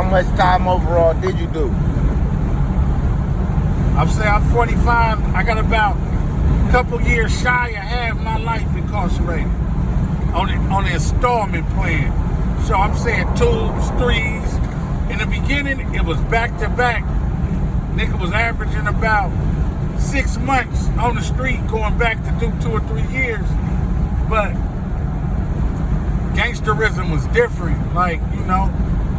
much time overall did you do? I'm saying I'm 45. I got about a couple years shy of half my life incarcerated on the installment plan. So I'm saying 2s, 3s. In the beginning, it was back to back. Nigga was averaging about 6 months on the street, going back to do 2 or 3 years. But gangsterism was different. Like, you know,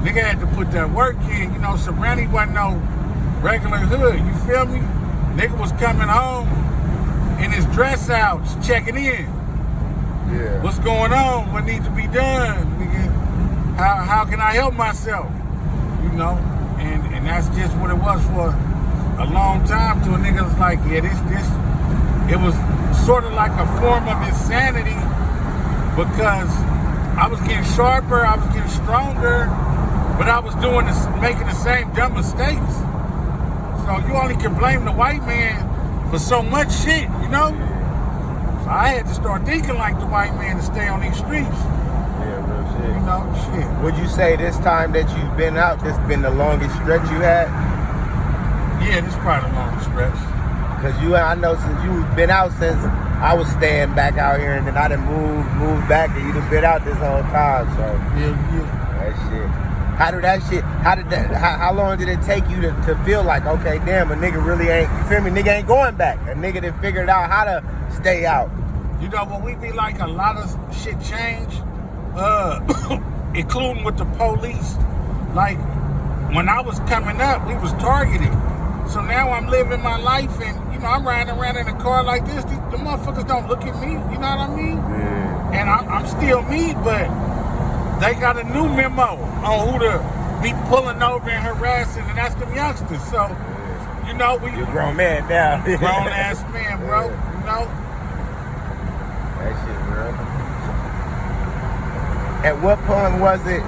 nigga had to put that work in. You know, Sobrani wasn't no regular hood. You feel me? Nigga was coming home in his dress outs, checking in. Yeah. What's going on? What needs to be done? Nigga, how can I help myself? You know? And that's just what it was for a long time. To a nigga was like, yeah, this. It was sort of like a form of insanity because I was getting sharper, I was getting stronger, but I was doing this, making the same dumb mistakes. So you only can blame the white man for so much shit, you know? So I had to start thinking like the white man to stay on these streets. Yeah, real shit. You know, shit. Would you say this time that you've been out, this been the longest stretch you had? Yeah, this is probably the longest stretch. Because I know since you've been out since I was staying back out here, and then I done moved back, and you done been out this whole time, so. Yeah. That shit. How long did it take you to feel like, okay, damn, a nigga really ain't, you feel me, nigga ain't going back. A nigga that figured out how to stay out. You know, when we be like a lot of shit change, including with the police, like when I was coming up, we was targeted. So now I'm living my life and, you know, I'm riding around in a car like this. The motherfuckers don't look at me, you know what I mean? Yeah. And I'm still me, but they got a new memo on who to be pulling over and harassing, and that's them youngsters. So, you know, You're a grown man now. grown ass man, bro, you know? That shit, bro. At what point was it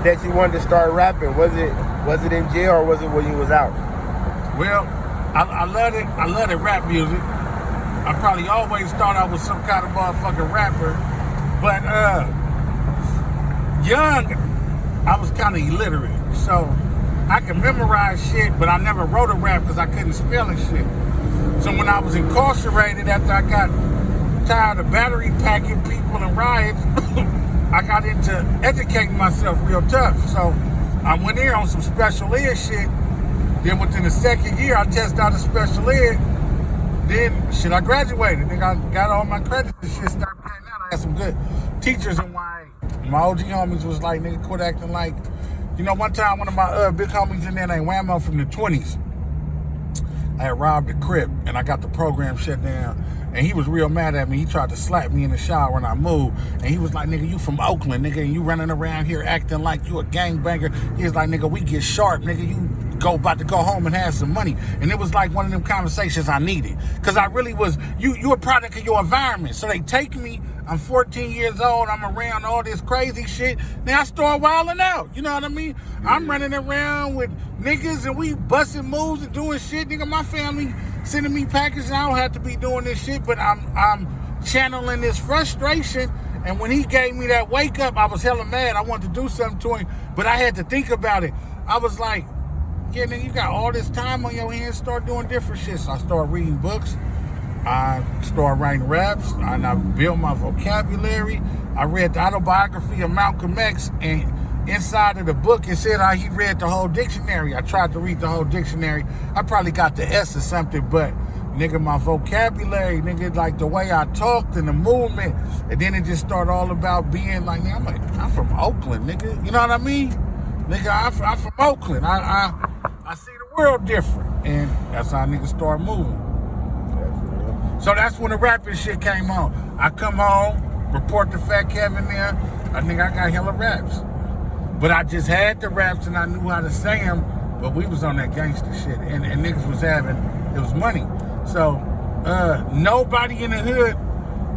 that you wanted to start rapping? Was it in jail or was it when you was out? Well, I love it. I love the rap music. I probably always thought I was some kind of motherfucking rapper. But young, I was kind of illiterate. So I could memorize shit, but I never wrote a rap because I couldn't spell and shit. So when I was incarcerated, after I got tired of battery packing people and riots, I got into educating myself real tough. So I went in on some special ed shit. Then within the second year, I tested out a special ed. Then, shit, I graduated. Then I got all my credits and shit started paying out. I had some good teachers in YA. My OG homies was like, nigga, quit acting like... You know, one time, one of my big homies in there named Whammo from the 20s, I had robbed a crib, and I got the program shut down. And he was real mad at me. He tried to slap me in the shower when I moved. And he was like, nigga, you from Oakland, nigga, and you running around here acting like you a gangbanger. He was like, nigga, we get sharp, nigga. You about to go home and have some money. And it was like one of them conversations I needed. Because I really was, you a product of your environment. So they take me, I'm 14 years old, I'm around all this crazy shit. Then I start wilding out, you know what I mean? Yeah. I'm running around with niggas and we busting moves and doing shit. Nigga, my family sending me packages. I don't have to be doing this shit, but I'm channeling this frustration. And when he gave me that wake up, I was hella mad. I wanted to do something to him, but I had to think about it. I was like, yeah, nigga, you got all this time on your hands, start doing different shit. So I started reading books. I started writing raps, and I built my vocabulary. I read the autobiography of Malcolm X, and inside of the book, it said how he read the whole dictionary. I tried to read the whole dictionary. I probably got the S or something, but nigga, my vocabulary, nigga, like the way I talked and the movement, and then it just started all about being like, nigga, I'm from Oakland, nigga. You know what I mean? Nigga, I'm from Oakland. I see the world different, and that's how niggas start moving. So that's when the rapping shit came on. I come home, report to Fat Kevin there. I think I got hella raps. But I just had the raps and I knew how to say them, but we was on that gangster shit. And niggas was having, it was money. So nobody in the hood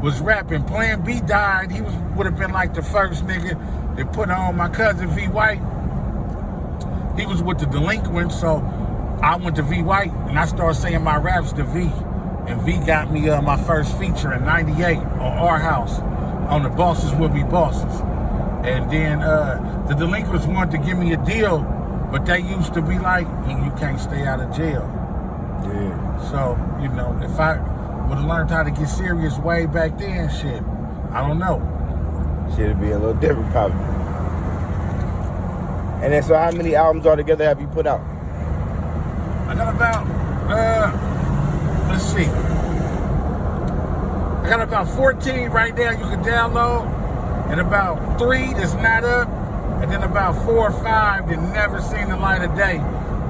was rapping. Plan B died. He would have been like the first nigga that put on. My cousin V White. He was with the Delinquents, so I went to V White and I started saying my raps to V. And V got me my first feature in '98 on Our House on The Bosses Will Be Bosses. And then the Delinquents wanted to give me a deal But they used to be like, you can't stay out of jail. Yeah. So, you know, if I would have learned how to get serious way back then, shit, I don't know. Shit'd be a little different probably. And then so how many albums altogether have you put out? I got about, let's see. I got about 14 right there you can download, and about 3 that's not up, and then about 4 or 5 that never seen the light of day.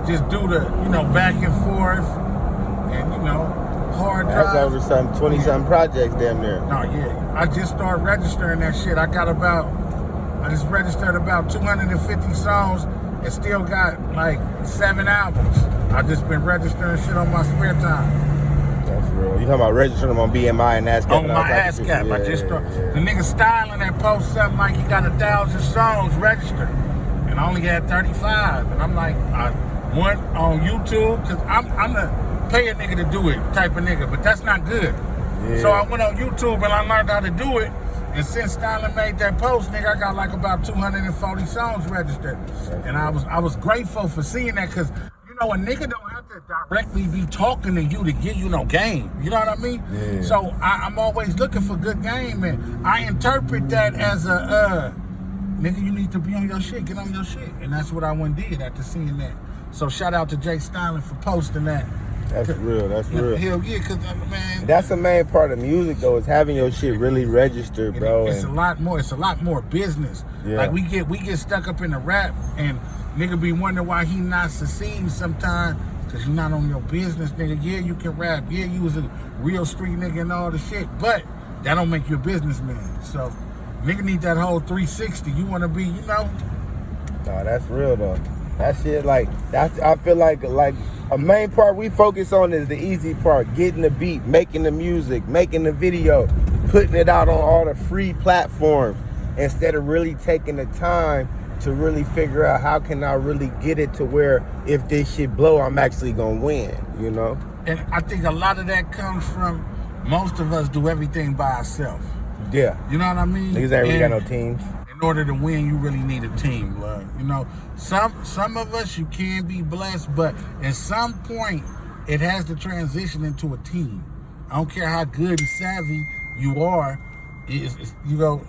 Just do the, you know, back and forth, and, you know, hard drive. That's over some 20-something projects damn near. No, yeah. I just started registering that shit. I just registered about 250 songs and still got like 7 albums. I just been registering shit on my spare time. That's real. You talking about registering them on BMI and ASCAP? On my ASCAP. I just started. The nigga styling that post something like he got 1,000 songs registered. And I only had 35. And I'm like, I went on YouTube, because I'm the pay a nigga to do it type of nigga, but that's not good. Yeah. So I went on YouTube and I learned how to do it. And since Styling made that post, nigga, I got like about 240 songs registered. And I was grateful for seeing that, because, you know, a nigga don't have to directly be talking to you to give you no game. You know what I mean? Yeah. So I'm always looking for good game, and I interpret that as a, nigga, you need to be on your shit, get on your shit. And that's what I went and did after seeing that. So shout out to Jay Styling for posting that. That's real. That's real. Hell yeah, because, man. That's the main part of music, though, is having your shit really registered, bro. It's a lot more. It's a lot more business. Yeah. Like we get stuck up in the rap, and nigga be wondering why he not succeeding sometimes, because you're not on your business, nigga. Yeah, you can rap. Yeah, you was a real street nigga and all the shit, but that don't make you a businessman. So nigga need that whole 360. You want to be, you know. Nah, that's real, though. That shit, like, that's, I feel like a main part we focus on is the easy part, getting the beat, making the music, making the video, putting it out on all the free platforms, instead of really taking the time to really figure out how can I really get it to where if this shit blow, I'm actually gonna win, you know? And I think a lot of that comes from most of us do everything by ourselves. Yeah. You know what I mean? Niggas ain't really got no teams. In order to win, you really need a team, blood. You know, some of us, you can be blessed, but at some point, it has to transition into a team. I don't care how good and savvy you are, you go,